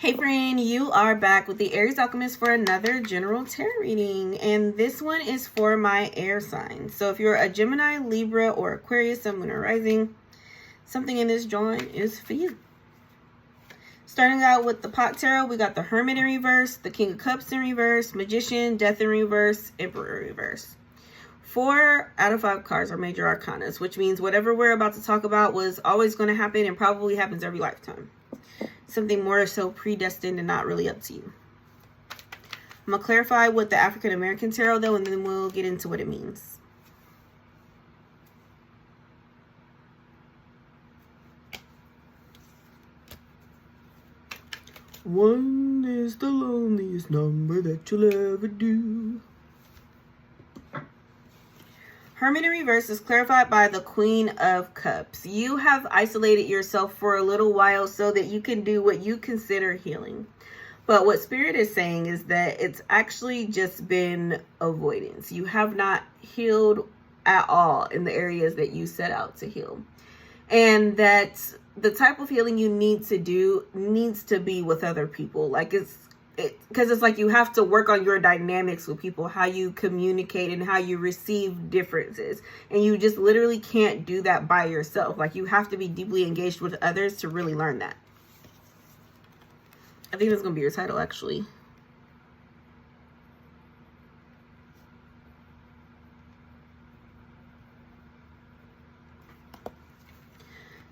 Hey friend, you are back with the Aries Alchemist for another general tarot reading, and this one is for my air signs. So if you're a Gemini, Libra, or Aquarius, Sun, Moon, or Rising, something in this drawing is for you. Starting out with the Pot Tarot, we got the Hermit in reverse, the King of Cups in reverse, Magician, Death in reverse, Emperor in reverse. 4 out of 5 cards are major arcanas, which means whatever we're about to talk about was always going to happen and probably happens every lifetime. Something more so predestined and not really up to you. I'm going to clarify with the African American Tarot though, and then we'll get into what it means. One is the loneliest number that you'll ever do. Hermit in reverse is clarified by the Queen of Cups. You have isolated yourself for a little while so that you can do what you consider healing. But what Spirit is saying is that it's actually just been avoidance. You have not healed at all in the areas that you set out to heal. And that the type of healing you need to do needs to be with other people. Like because it's like you have to work on your dynamics with people, how you communicate and how you receive differences. And you just literally can't do that by yourself. Like you have to be deeply engaged with others to really learn that. I think that's going to be your title actually.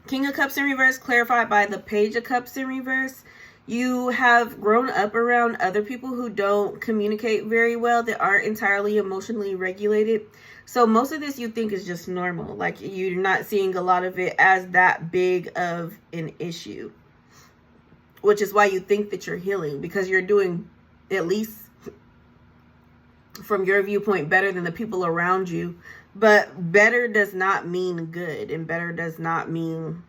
King of Cups in reverse, clarified by the Page of Cups in reverse. You have grown up around other people who don't communicate very well, that aren't entirely emotionally regulated. So most of this you think is just normal. Like you're not seeing a lot of it as that big of an issue. Which is why you think that you're healing. Because you're doing, at least from your viewpoint, better than the people around you. But better does not mean good. And better does not mean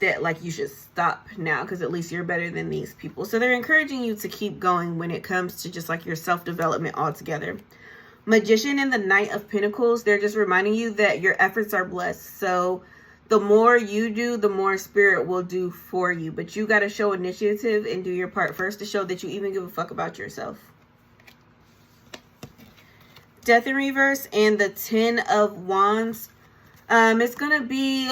that like you should stop now, because at least you're better than these people. So they're encouraging you to keep going when it comes to just like your self-development altogether. Magician and the Knight of Pentacles, they're just reminding you that your efforts are blessed. So the more you do, the more Spirit will do for you. But you got to show initiative and do your part first to show that you even give a fuck about yourself. Death in reverse and the 10 of Wands. It's going to be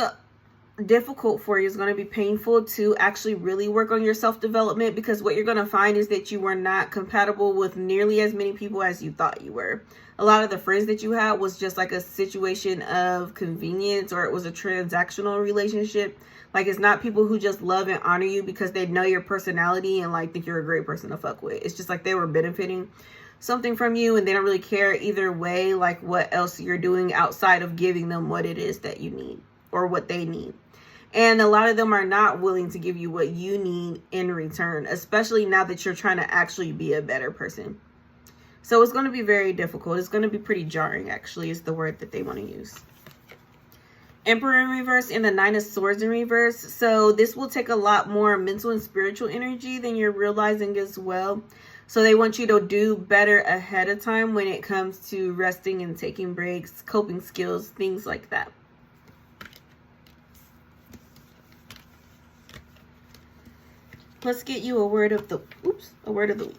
difficult for you. It's going to be painful to actually really work on your self-development, because what you're going to find is that you were not compatible with nearly as many people as you thought you were. A lot of the friends that you had was just like a situation of convenience, or it was a transactional relationship. Like it's not people who just love and honor you because they know your personality and like think you're a great person to fuck with. It's just like they were benefiting something from you and they don't really care either way, like what else you're doing outside of giving them what it is that you need or what they need. And a lot of them are not willing to give you what you need in return, especially now that you're trying to actually be a better person. So it's going to be very difficult. It's going to be pretty jarring, actually, is the word that they want to use. Emperor in reverse and the 9 of Swords in reverse. So this will take a lot more mental and spiritual energy than you're realizing as well. So they want you to do better ahead of time when it comes to resting and taking breaks, coping skills, things like that. Let's get you a word of the week.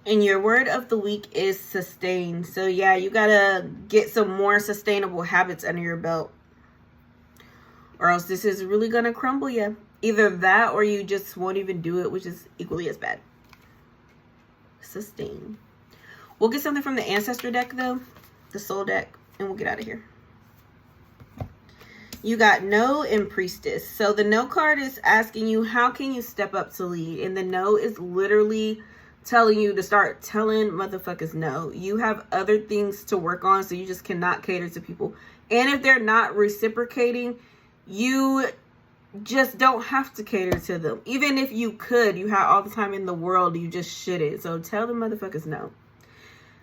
And your word of the week is sustain. So yeah, you gotta get some more sustainable habits under your belt, or else this is really gonna crumble you. Either that or you just won't even do it, which is equally as bad. Sustain. We'll get something from the Ancestor deck though, the Soul deck, and we'll get out of here. You got No and Priestess. So the No card is asking you, how can you step up to lead? And the No is literally telling you to start telling motherfuckers no. You have other things to work on, so you just cannot cater to people. And if they're not reciprocating, you just don't have to cater to them. Even if you could, you have all the time in the world, you just shouldn't. So tell the motherfuckers no.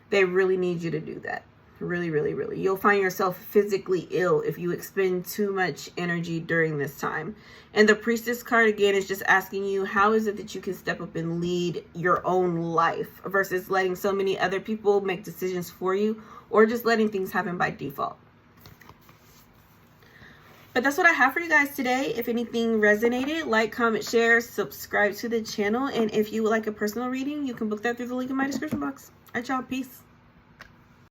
They really need you to do that. Really, really, really. You'll find yourself physically ill if you expend too much energy during this time. And the Priestess card, again, is just asking you, how is it that you can step up and lead your own life versus letting so many other people make decisions for you, or just letting things happen by default. But that's what I have for you guys today. If anything resonated, like, comment, share, subscribe to the channel. And if you would like a personal reading, you can book that through the link in my description box. All right, y'all. Peace.